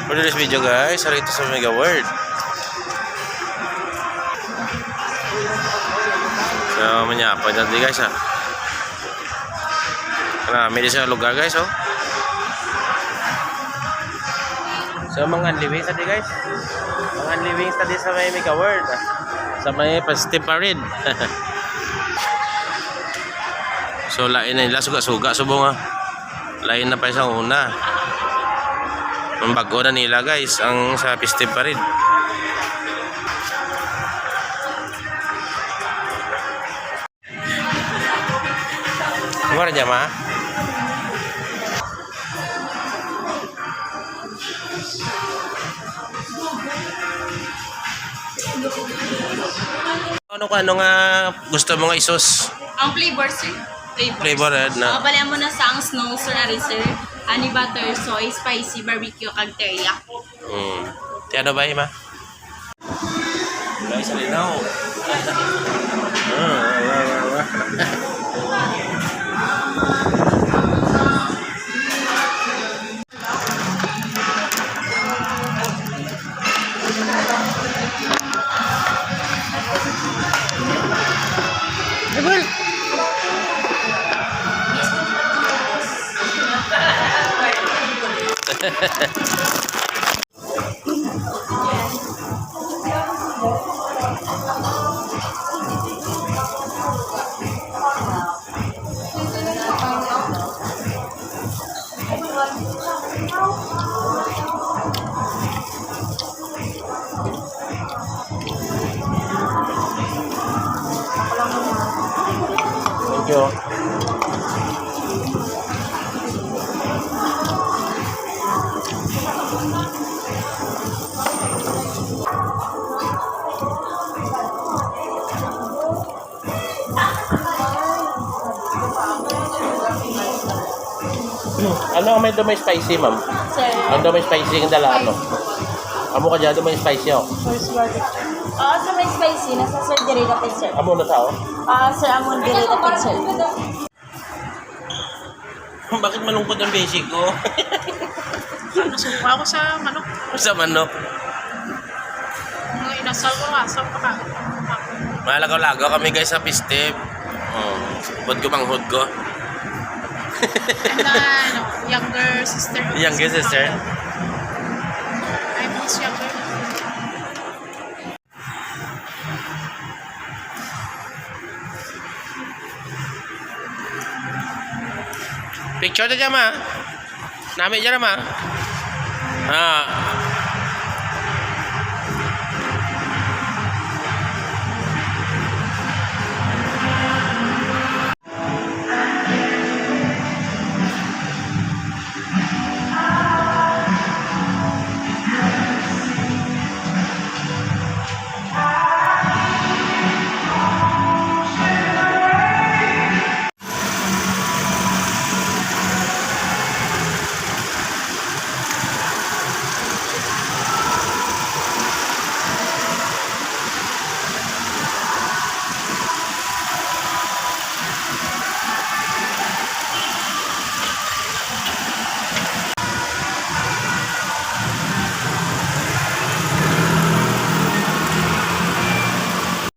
For today's video guys, hari ito sa Mega World. So, manyapa dyan di guys ha. Marami din sa lugar guys oh. So, mga living tadi guys. Mga living tadi sa may Mega World. Sa may Festive Parade. So, lain na nila suga-suga subong ha. Lain na pa isang una. Ang bago na nila guys ang sa Festive Parade. Luar aja mah. Ano nga gusto mo nga isos? Ang flavor sir. Flavor na. Balian mo na sa ang snow sir sir. Honey butter, soy, spicy, barbecue, kag teriyaki. Ti ano ba ma? Guys, alinaw. Thank you. Ano ang may may spicy, ma'am? Sir, Ano may spicy ang dala ano? Amo ka dyan, may spicy ako. first barbecue. Sa may spicy, nasa sir derivative sir. Amo na tao? Sir, amon derivative sir. Bakit malungkot ang basic ko? Nasuka ako sa manok. Sa manok. Mga inasal ko asam pa ka. Malagaw-lagaw kami guys sa Festive. Oh, hod ko manghod ko. And younger sister. Younger sister? I'm his younger. Picture na dyan ma. Nami dyan ma.